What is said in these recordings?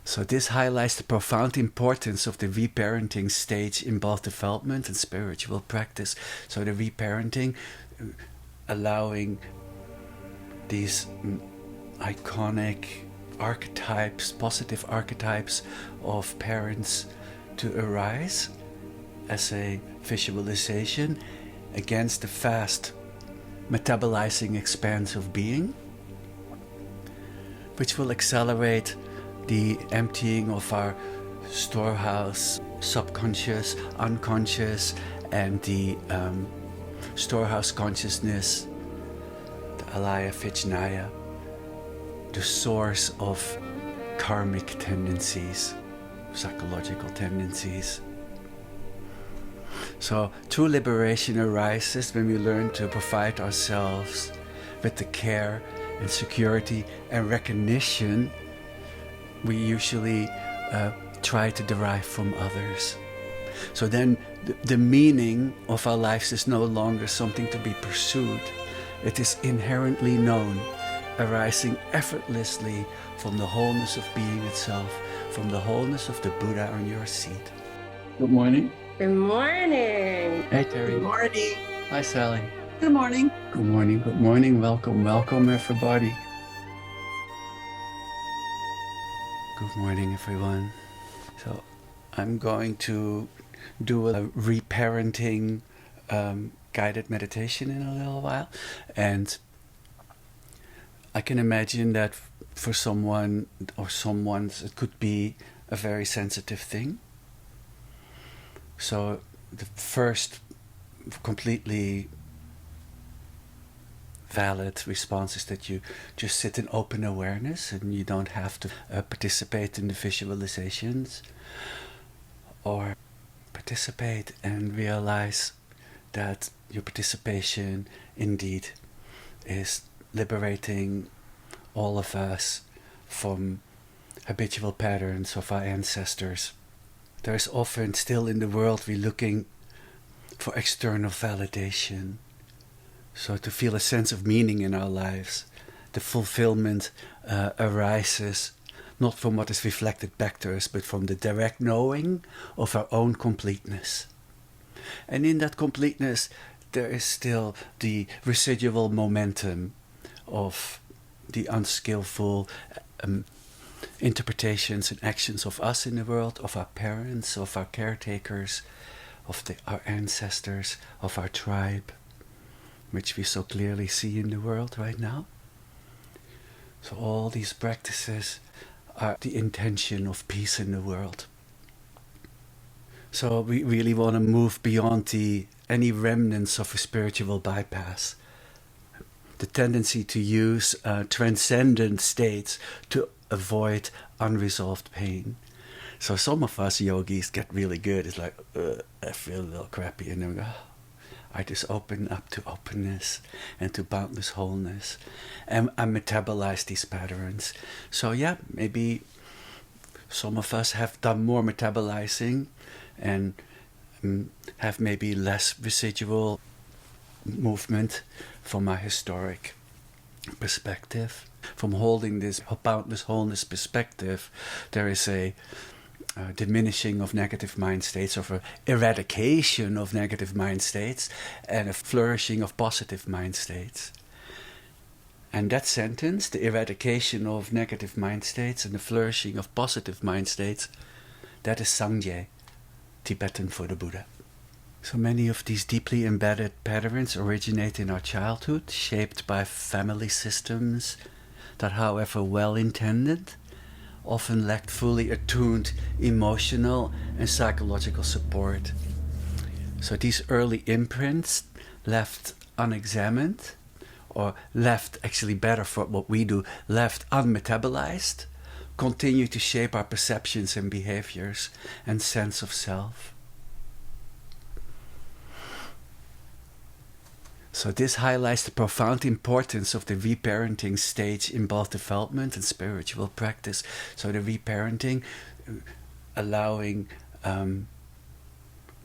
So this highlights the profound importance of the reparenting stage in both development and spiritual practice. So the reparenting, allowing these iconic archetypes, positive archetypes of parents to arise as a visualization against the fast metabolizing expanse of being, which will accelerate the emptying of our storehouse, subconscious, unconscious, and the storehouse consciousness, the alaya vijnaya, the source of karmic tendencies, psychological tendencies. So true liberation arises when we learn to provide ourselves with the care and security and recognition we usually try to derive from others. So then the meaning of our lives is no longer something to be pursued. It is inherently known, arising effortlessly from the wholeness of being itself, from the wholeness of the Buddha on your seat. Good morning. Good morning. Hey Terry. Good morning. Hi Sally. Good morning. Good morning, good morning. Welcome, welcome everybody. Good morning everyone. So I'm going to do a reparenting guided meditation in a little while, and I can imagine that for someone or someone's it could be a very sensitive thing. So the first completely valid response is that you just sit in open awareness and you don't have to participate in the visualizations, or participate and realize that your participation indeed is liberating all of us from habitual patterns of our ancestors. There is often still in the world we're looking for external validation. So to feel a sense of meaning in our lives, the fulfillment arises not from what is reflected back to us, but from the direct knowing of our own completeness. And in that completeness, there is still the residual momentum of the unskillful interpretations and actions of us in the world, of our parents, of our caretakers, of our ancestors, of our tribe, which we so clearly see in the world right now. So all these practices are the intention of peace in the world. So we really want to move beyond any remnants of a spiritual bypass. The tendency to use transcendent states to avoid unresolved pain. So some of us yogis get really good. It's like, I feel a little crappy, and then we go, I just open up to openness and to boundless wholeness, and I metabolize these patterns. So yeah, maybe some of us have done more metabolizing and have maybe less residual movement from my historic perspective. From holding this boundless wholeness perspective, there is a diminishing of negative mind states, of an eradication of negative mind states, and a flourishing of positive mind states. And that sentence, the eradication of negative mind states and the flourishing of positive mind states, that is Sangye, Tibetan for the Buddha. So many of these deeply embedded patterns originate in our childhood, shaped by family systems that, however well-intended, often lacked fully attuned emotional and psychological support. So these early imprints, left unexamined, or left, actually better for what we do, left unmetabolized, continue to shape our perceptions and behaviors and sense of self. So this highlights the profound importance of the reparenting stage in both development and spiritual practice. So the reparenting, allowing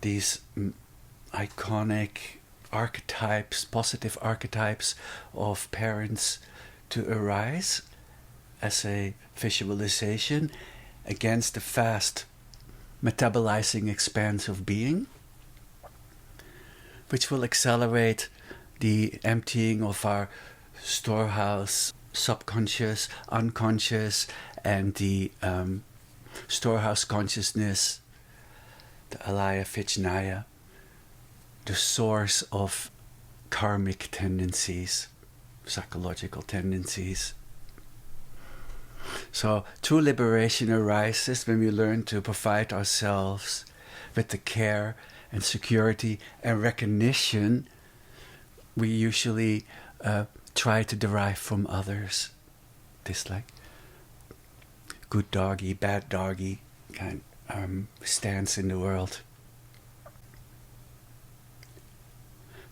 these iconic archetypes, positive archetypes of parents to arise as a visualization against the fast metabolizing expanse of being, which will accelerate the emptying of our storehouse, subconscious, unconscious, and the storehouse consciousness, the alaya vijnaya, the source of karmic tendencies, psychological tendencies. So true liberation arises when we learn to provide ourselves with the care and security and recognition we usually try to derive from others. This like good doggy, bad doggy kind stance in the world.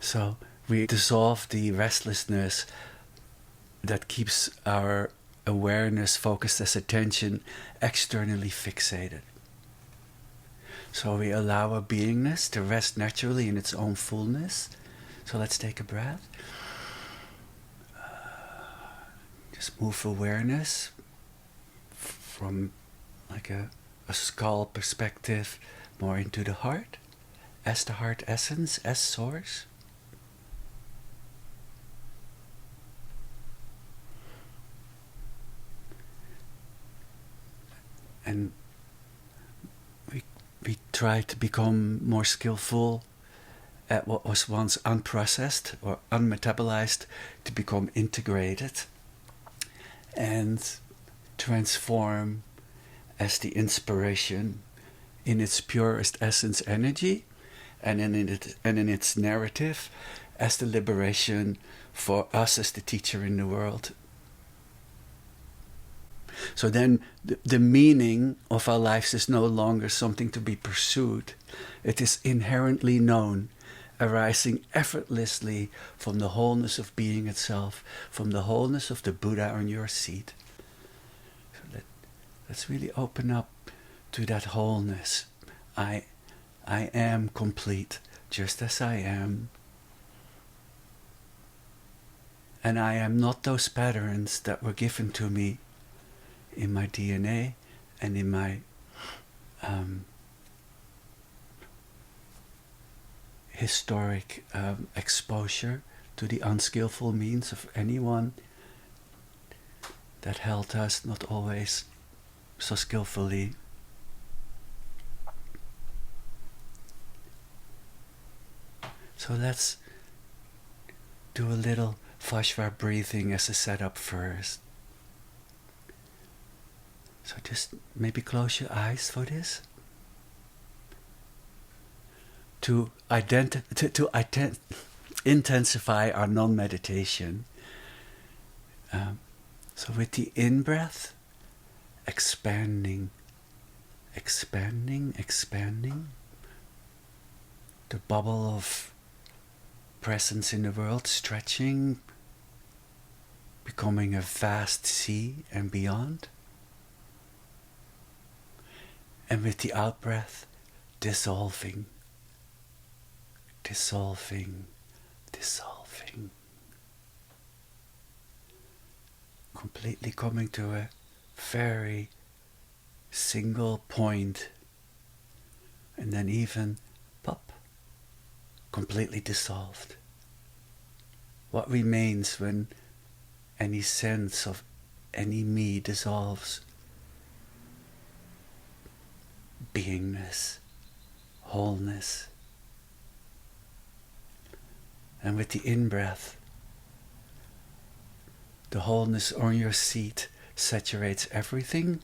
So we dissolve the restlessness that keeps our awareness focused as attention externally fixated. So we allow our beingness to rest naturally in its own fullness. So let's take a breath. Just move awareness from like a skull perspective more into the heart, as the heart essence, as source. And we try to become more skillful at what was once unprocessed or unmetabolized to become integrated and transform as the inspiration in its purest essence energy and in its narrative as the liberation for us as the teacher in the world. So then the meaning of our lives is no longer something to be pursued. It is inherently known, arising effortlessly from the wholeness of being itself, from the wholeness of the Buddha on your seat. So let's really open up to that wholeness. I am complete, just as I am. And I am not those patterns that were given to me in my DNA and in my historic exposure to the unskillful means of anyone that held us, not always so skillfully. So let's do a little Vajra breathing as a setup first. So just maybe close your eyes for this. To intensify our non-meditation. So with the in-breath, expanding. The bubble of presence in the world stretching, becoming a vast sea and beyond. And with the out-breath, dissolving. Completely coming to a very single point. And then even, pop, completely dissolved. What remains when any sense of any me dissolves? Beingness, wholeness. And with the in-breath, the wholeness on your seat saturates everything,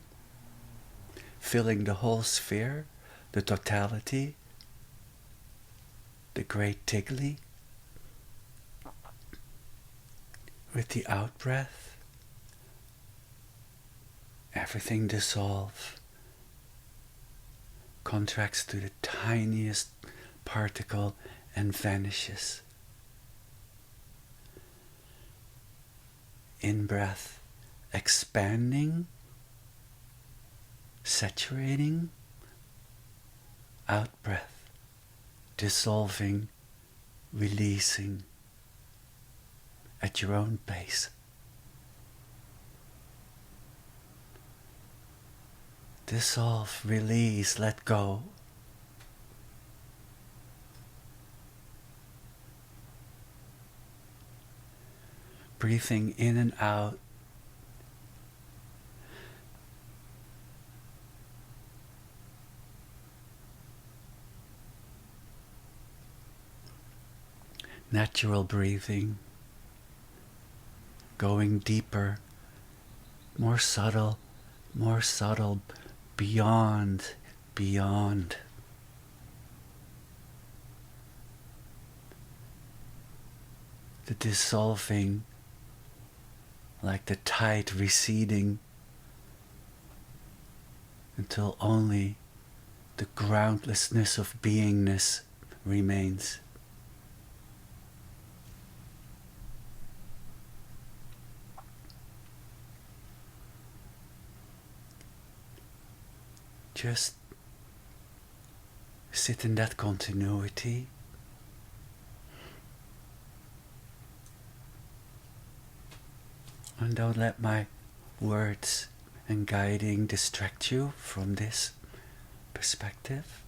filling the whole sphere, the totality, the great tiggly. With the out-breath, everything dissolves, contracts to the tiniest particle and vanishes. In-breath, expanding, saturating. Out-breath, dissolving, releasing at your own pace. dissolve, release, let go. Breathing in and out. Natural breathing. Going deeper, more subtle, beyond. The dissolving, like the tide receding, until only the groundlessness of beingness remains. Just sit in that continuity. And don't let my words and guiding distract you from this perspective.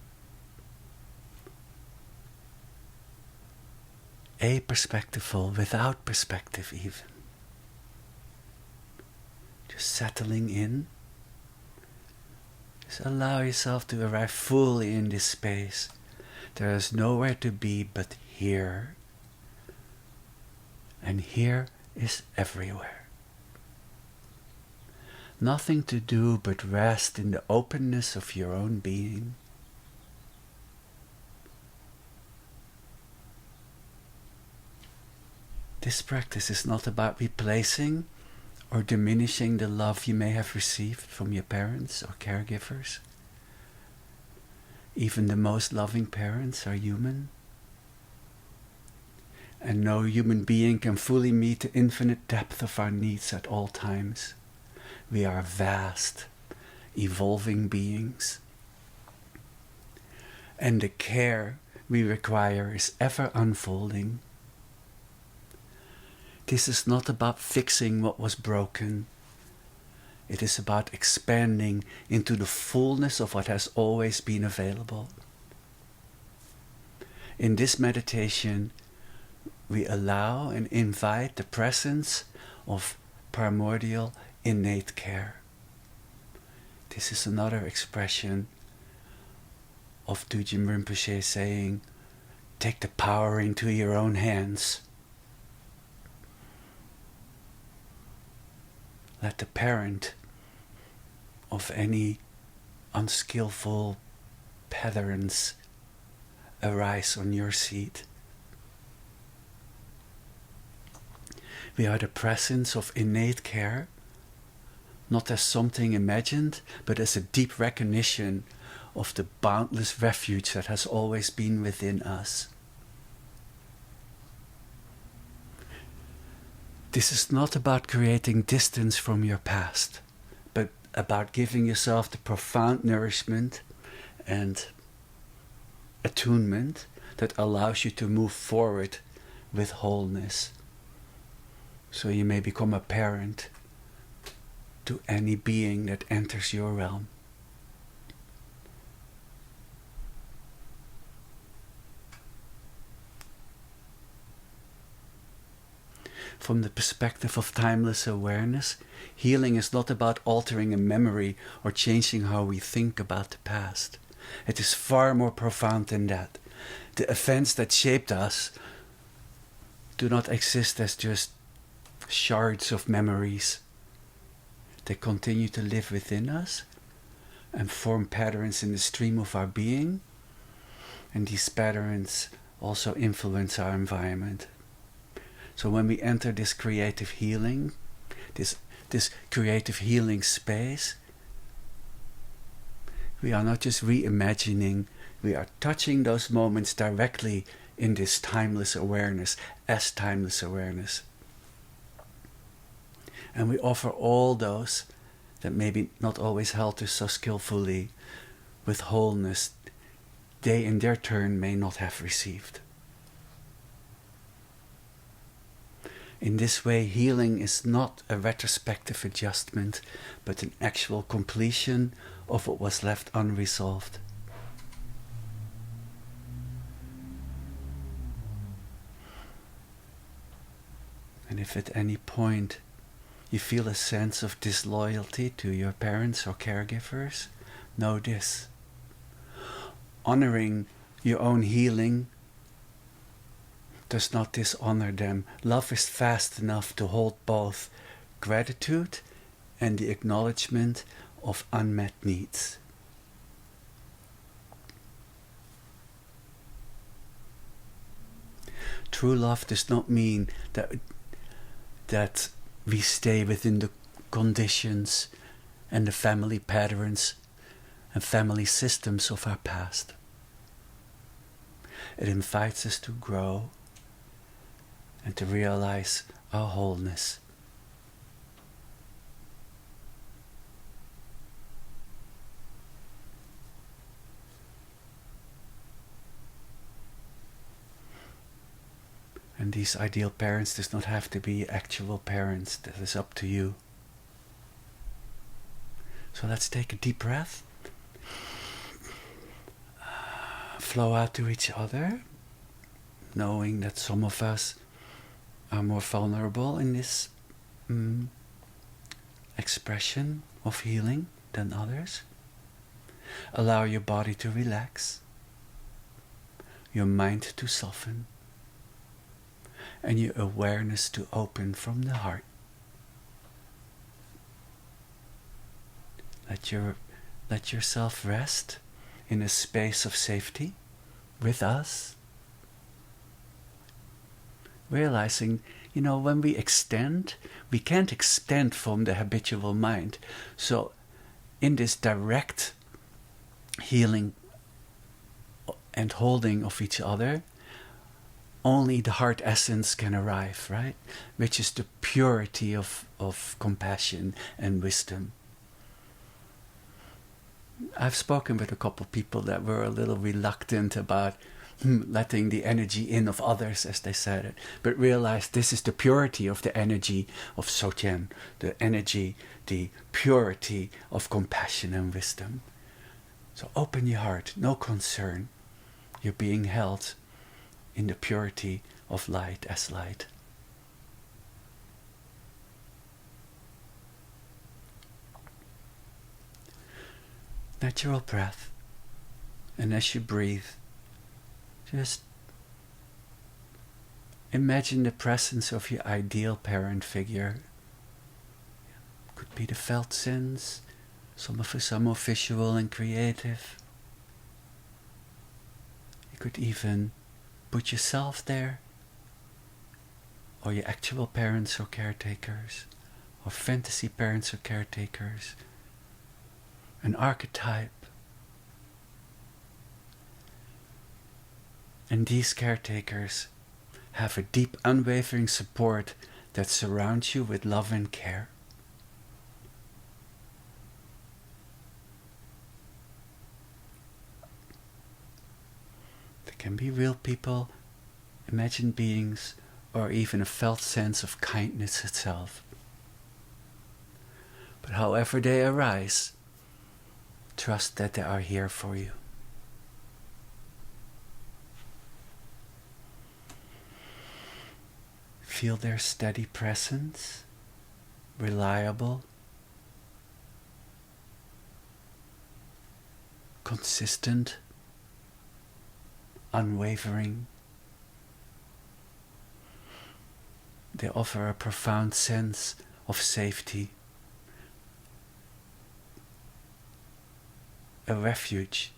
A perspectiveful, without perspective even. Just settling in. Just allow yourself to arrive fully in this space. There is nowhere to be but here. And here is everywhere. Nothing to do but rest in the openness of your own being. This practice is not about replacing or diminishing the love you may have received from your parents or caregivers. Even the most loving parents are human. And no human being can fully meet the infinite depth of our needs at all times. We are vast, evolving beings. And the care we require is ever unfolding. This is not about fixing what was broken. It is about expanding into the fullness of what has always been available. In this meditation, we allow and invite the presence of primordial innate care. This is another expression of Dujim Rinpoche saying, take the power into your own hands. Let the parent of any unskillful patterns arise on your seat. We are the presence of innate care, not as something imagined, but as a deep recognition of the boundless refuge that has always been within us. This is not about creating distance from your past, but about giving yourself the profound nourishment and attunement that allows you to move forward with wholeness. So you may become a parent to any being that enters your realm. From the perspective of timeless awareness, healing is not about altering a memory or changing how we think about the past. It is far more profound than that. The events that shaped us do not exist as just shards of memories. They continue to live within us and form patterns in the stream of our being, and these patterns also influence our environment. So when we enter this creative healing, this creative healing space, we are not just reimagining, we are touching those moments directly in this timeless awareness, as timeless awareness. And we offer all those that maybe not always held to so skillfully with wholeness they in their turn may not have received. In this way, healing is not a retrospective adjustment, but an actual completion of what was left unresolved. And if at any point you feel a sense of disloyalty to your parents or caregivers, know this. Honoring your own healing does not dishonor them. Love is fast enough to hold both gratitude and the acknowledgement of unmet needs. True love does not mean that we stay within the conditions and the family patterns and family systems of our past. It invites us to grow and to realize our wholeness. And these ideal parents does not have to be actual parents. That is up to you. So let's take a deep breath. Flow out to each other, knowing that some of us are more vulnerable in this expression of healing than others. Allow your body to relax, your mind to soften, and your awareness to open from the heart. Let yourself rest in a space of safety with us. Realizing, when we extend, we can't extend from the habitual mind. So in this direct healing and holding of each other, only the heart essence can arrive, right? Which is the purity of compassion and wisdom. I've spoken with a couple of people that were a little reluctant about letting the energy in of others, as they said it, but realized this is the purity of the energy of Sochen, the energy, the purity of compassion and wisdom. So open your heart, no concern. You're being held in the purity of light as light. Natural breath. And as you breathe, just imagine the presence of your ideal parent figure. Could be the felt sense. Some of us are more visual and creative. You could even put yourself there, or your actual parents or caretakers, or fantasy parents or caretakers, an archetype. And these caretakers have a deep, unwavering support that surrounds you with love and care. They can be real people, imagined beings, or even a felt sense of kindness itself. But however they arise, trust that they are here for you. Feel their steady presence, reliable, consistent, unwavering. They offer a profound sense of safety, a refuge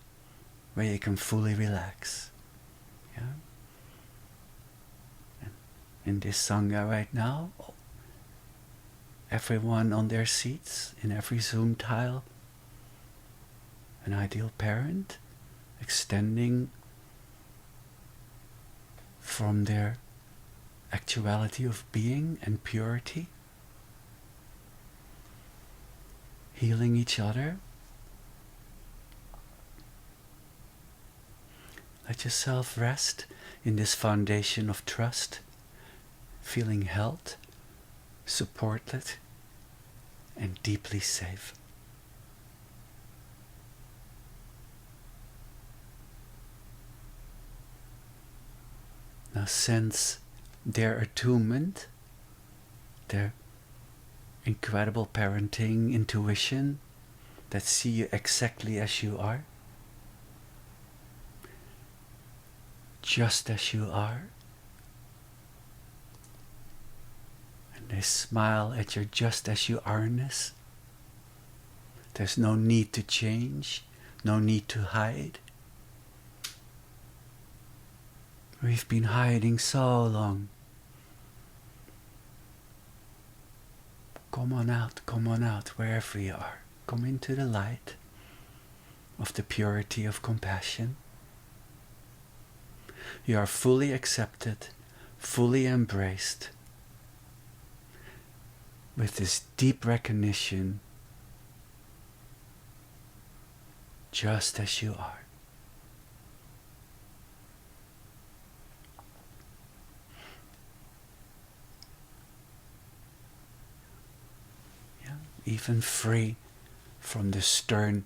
where you can fully relax. Yeah? In this Sangha right now, everyone on their seats, in every Zoom tile, an ideal parent, extending from their actuality of being and purity, healing each other. Let yourself rest in this foundation of trust, feeling held, supported, and deeply safe. sense their attunement, their incredible parenting intuition that see you exactly as you are, just as you are. And they smile at your just as you are-ness. There's no need to change, no need to hide. We've been hiding so long. Come on out, wherever you are. Come into the light of the purity of compassion. You are fully accepted, fully embraced, with this deep recognition, just as you are. Even free from the stern,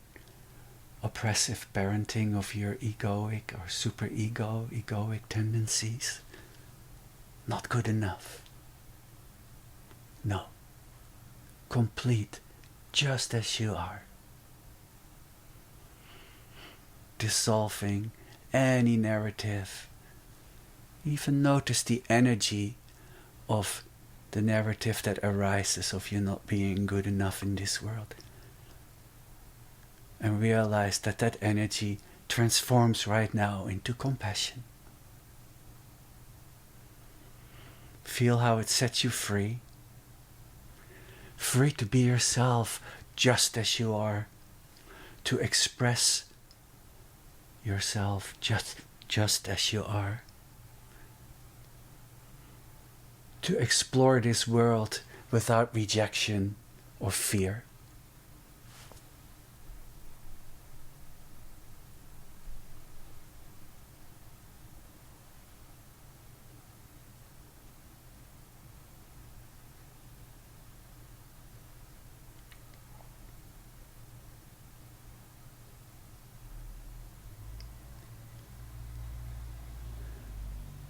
oppressive parenting of your egoic or egoic tendencies. Not good enough. No. Complete, just as you are. Dissolving any narrative. Even notice the energy of the narrative that arises of you not being good enough in this world. And realize that that energy transforms right now into compassion. Feel how it sets you free. Free to be yourself just as you are. To express yourself just as you are. To explore this world without rejection or fear.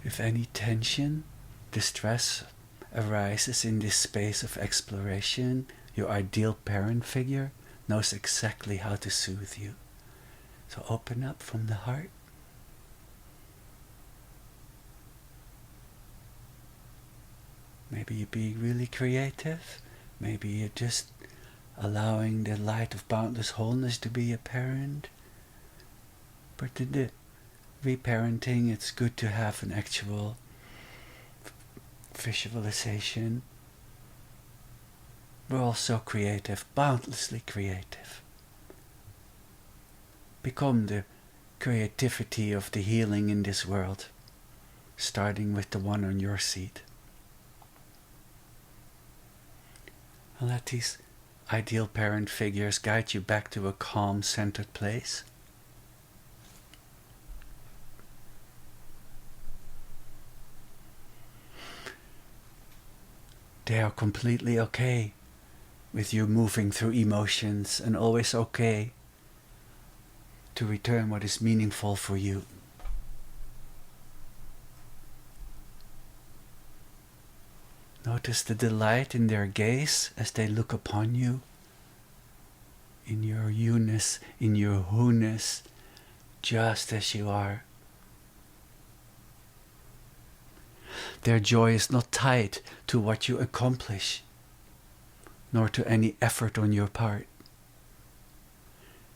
If any tension, distress arises in this space of exploration, your ideal parent figure knows exactly how to soothe you. So open up from the heart. Maybe you're being really creative. Maybe you're just allowing the light of boundless wholeness to be a parent. But in the reparenting, it's good to have an actual visualization. We're all so creative, boundlessly creative. Become the creativity of the healing in this world, starting with the one on your seat. And let these ideal parent figures guide you back to a calm, centered place. They are completely okay with you moving through emotions and always okay to return what is meaningful for you. Notice the delight in their gaze as they look upon you, in your you-ness, in your wholeness, just as you are. Their joy is not tied to what you accomplish, nor to any effort on your part.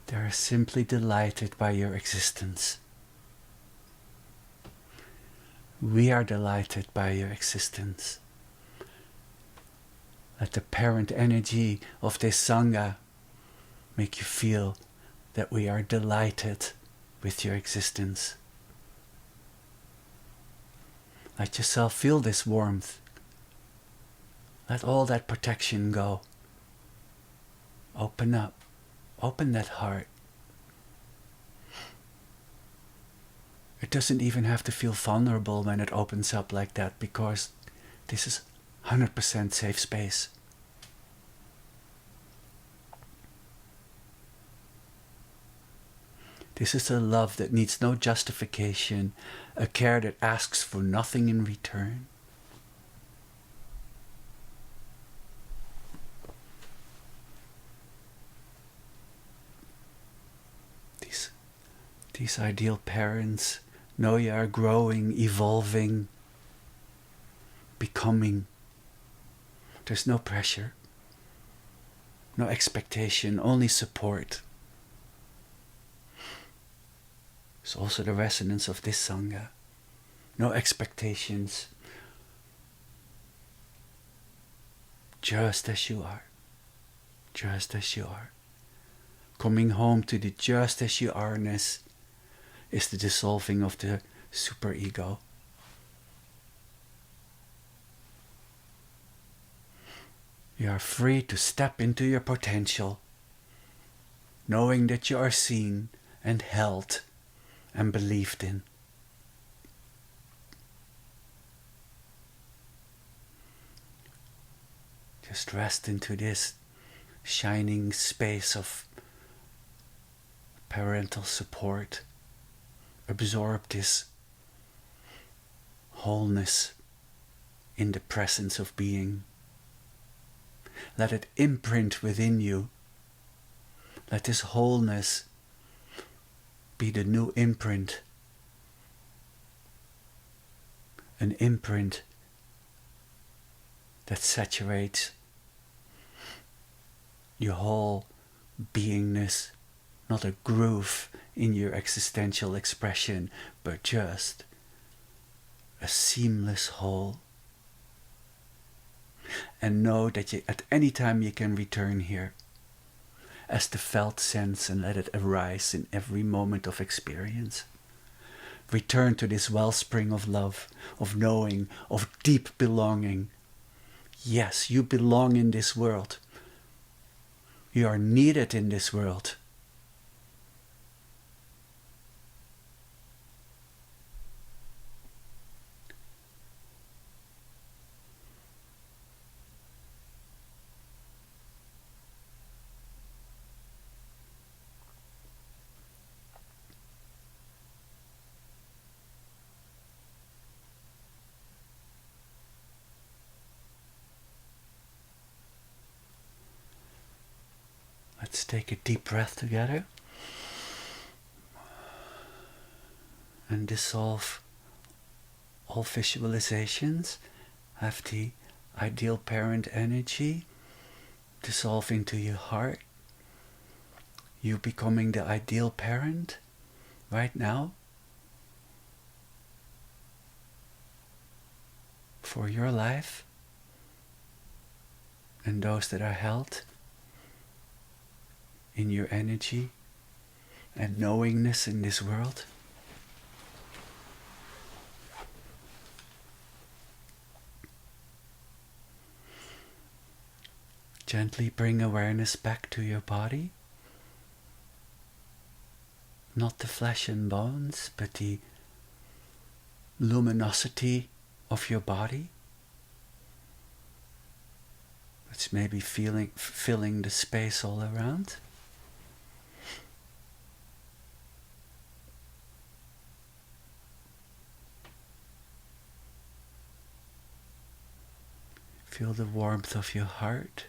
They are simply delighted by your existence. We are delighted by your existence. Let the parent energy of this Sangha make you feel that we are delighted with your existence. Let yourself feel this warmth. Let all that protection go. Open up. Open that heart. It doesn't even have to feel vulnerable when it opens up like that, because this is 100% safe space. This is a love that needs no justification, a care that asks for nothing in return. These ideal parents know you are growing, evolving, becoming. There's no pressure, no expectation, only support. It's also the resonance of this Sangha. No expectations. Just as you are. Just as you are. Coming home to the just as you are-ness is the dissolving of the superego. You are free to step into your potential, knowing that you are seen and held and believed in. Just rest into this shining space of parental support. Absorb this wholeness in the presence of being. Let it imprint within you. Let this wholeness be the new imprint. An imprint that saturates your whole beingness, not a groove in your existential expression, but just a seamless whole. And know that at any time you can return here as the felt sense and let it arise in every moment of experience. Return to this wellspring of love, of knowing, of deep belonging. Yes, you belong in this world. You are needed in this world. Let's take a deep breath together and dissolve all visualizations. Have the ideal parent energy dissolve into your heart. You becoming the ideal parent right now for your life and those that are held in your energy and knowingness in this world. Gently bring awareness back to your body. Not the flesh and bones, but the luminosity of your body. It's maybe filling the space all around. Feel the warmth of your heart.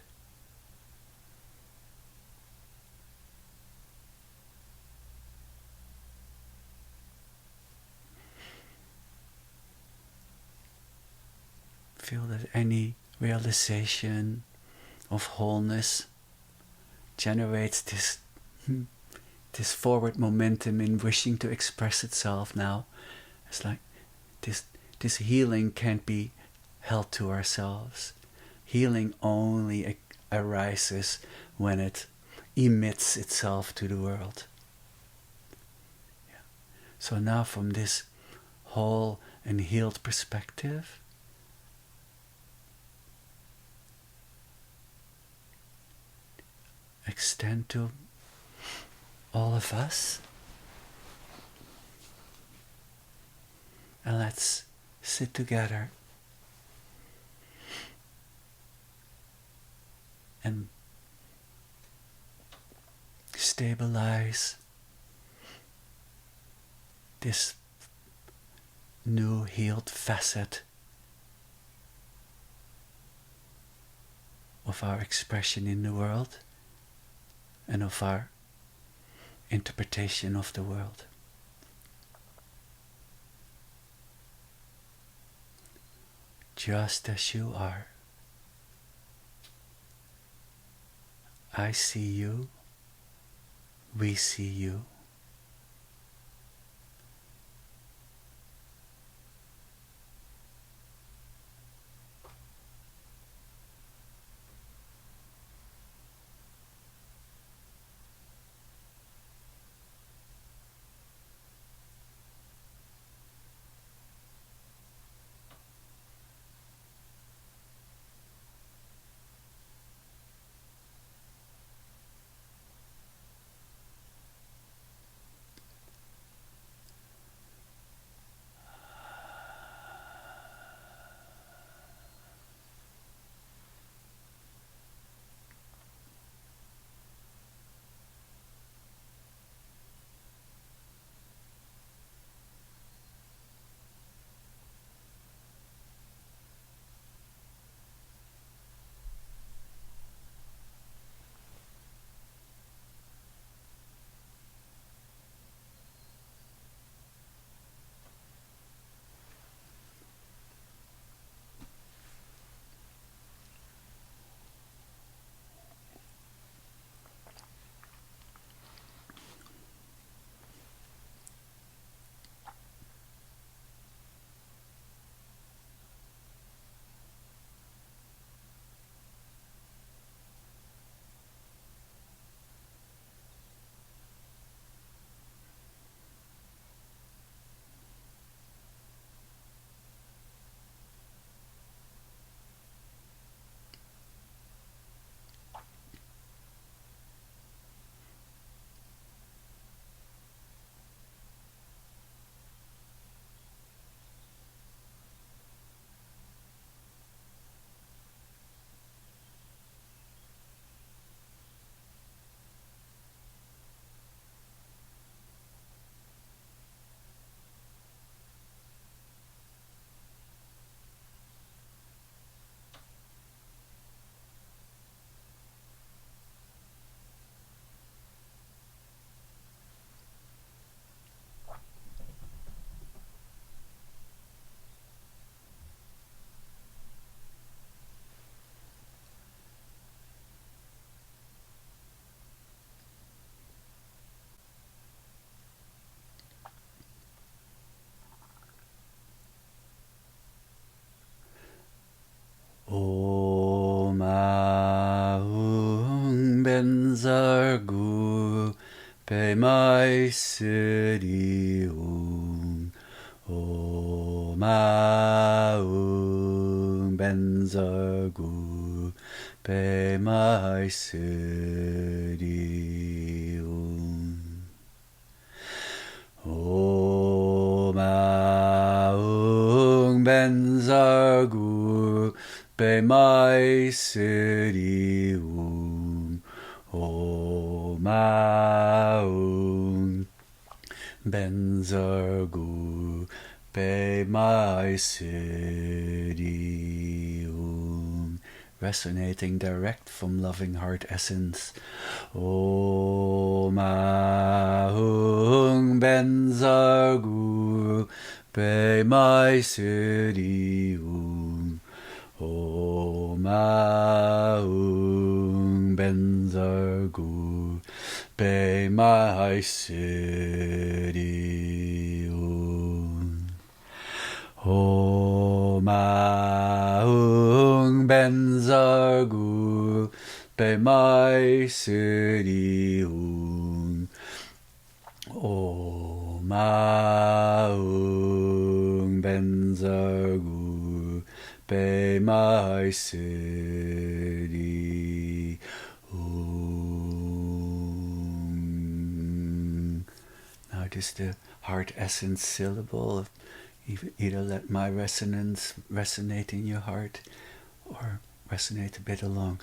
Feel that any realization of wholeness generates this forward momentum in wishing to express itself now. It's like this healing can't be held to ourselves. Healing only arises when it emits itself to the world. Yeah. So now from this whole and healed perspective, extend to all of us, and let's sit together and stabilize this new healed facet of our expression in the world and of our interpretation of the world. Just as you are, I see you, we see you. Om Aum Benzargu Pemai Siddhi Om. Om Aum Benzargu Pemai Siddhi Om. Om Aum Benzargu Pemai Siddhi Om. Om Aum Benzargu Pemai Siddhi Om. Resonating direct from loving heart essence. Om Aum Benzargu Pemai Siddhi Om. Om Aum Benzargu Pemai Siddhi Om. Om Aum Benzargu Pemai Siddhi Om. Om Aum Benzargu Pemai Siddhi Om. Now just the heart essence syllable. Either let my resonance resonate in your heart or resonate a bit along.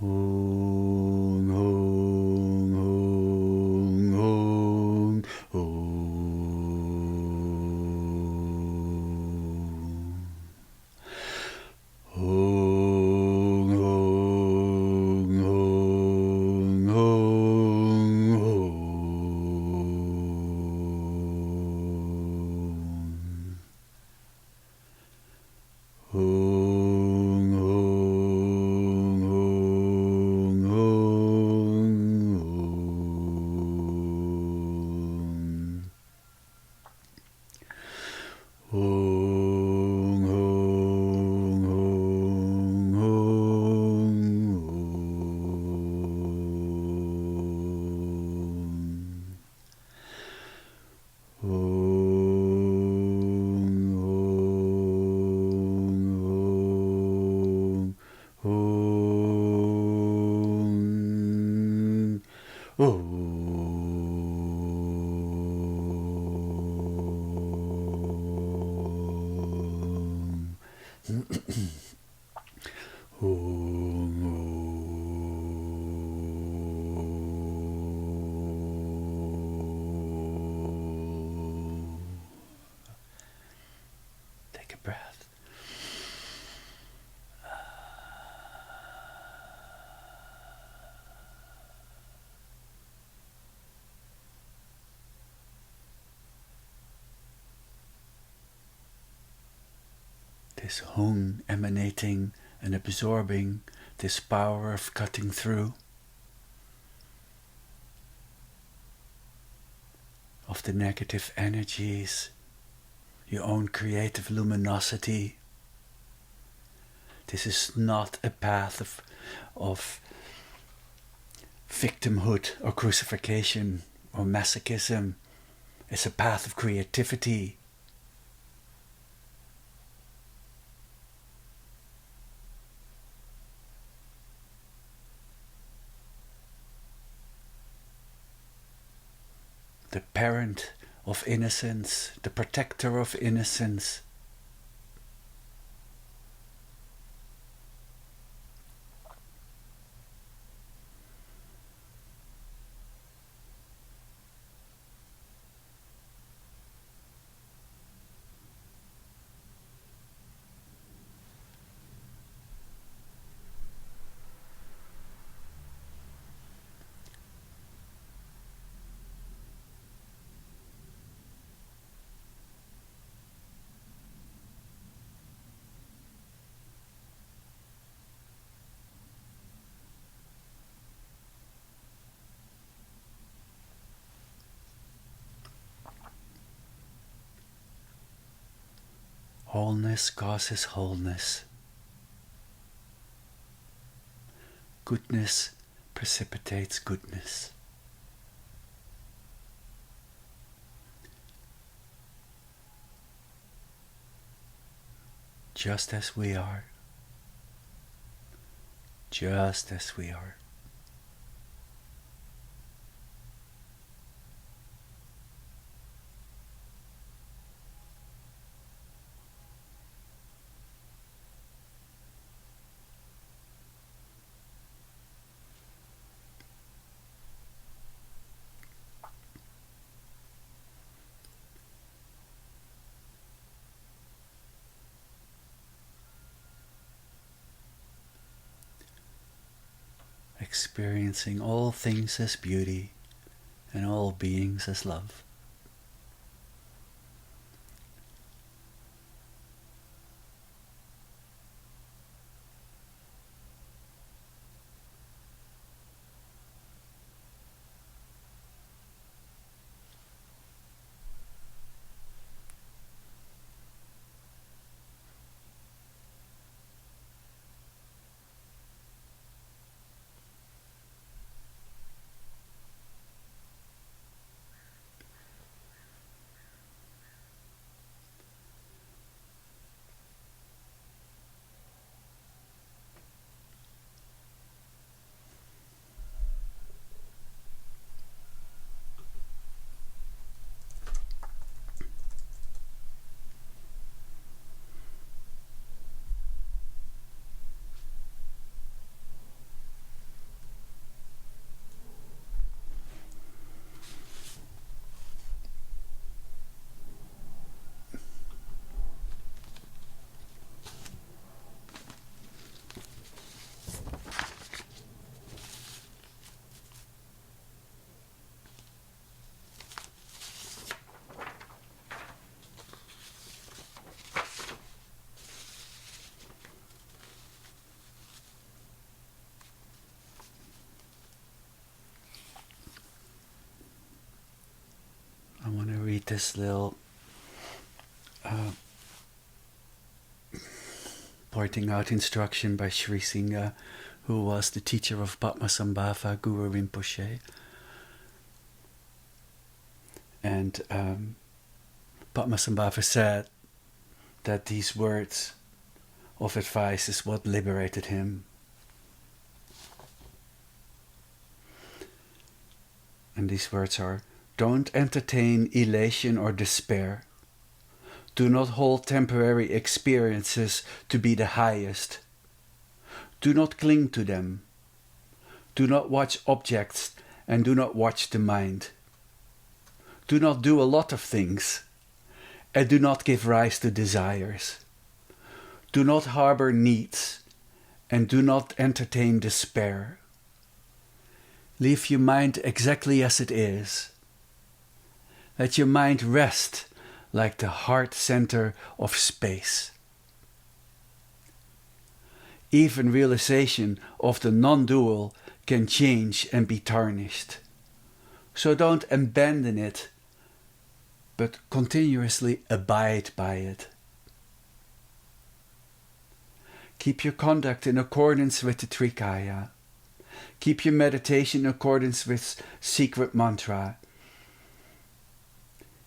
Om, om, om, om, om. Take a breath. This hung emanating and absorbing, this power of cutting through, of the negative energies, your own creative luminosity. This is not a path of victimhood or crucifixion or masochism. It's a path of creativity. The parent of innocence, the protector of innocence. Wholeness causes wholeness. Goodness precipitates goodness. Just as we are. Just as we are. Experiencing all things as beauty and all beings as love. I want to read this little pointing out instruction by Sri Singha, who was the teacher of Padmasambhava Guru Rinpoche. And Padmasambhava said that these words of advice is what liberated him. And these words are, don't entertain elation or despair. Do not hold temporary experiences to be the highest. Do not cling to them. Do not watch objects and do not watch the mind. Do not do a lot of things and do not give rise to desires. Do not harbor needs and do not entertain despair. Leave your mind exactly as it is. Let your mind rest like the heart center of space. Even realization of the non-dual can change and be tarnished. So don't abandon it, but continuously abide by it. Keep your conduct in accordance with the Trikaya. Keep your meditation in accordance with secret mantra.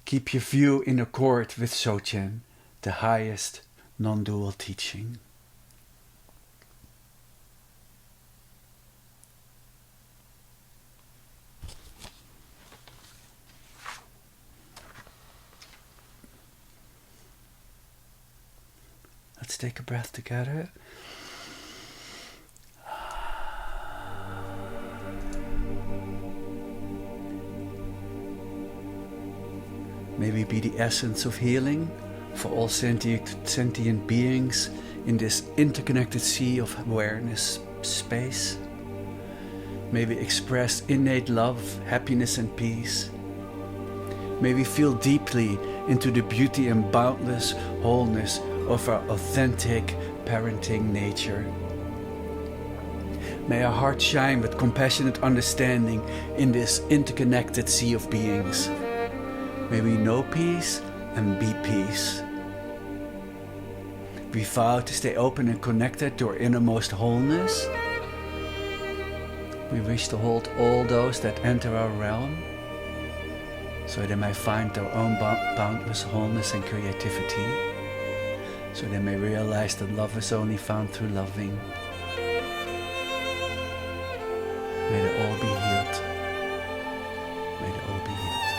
Keep your view in accord with Sochen, the highest non-dual teaching. Let's take a breath together. May we be the essence of healing for all sentient beings in this interconnected sea of awareness space. May we express innate love, happiness and peace. May we feel deeply into the beauty and boundless wholeness of our authentic parenting nature. May our heart shine with compassionate understanding in this interconnected sea of beings. May we know peace and be peace. We vow to stay open and connected to our innermost wholeness. We wish to hold all those that enter our realm, so they may find their own boundless wholeness and creativity, so they may realize that love is only found through loving. May they all be healed. May they all be healed.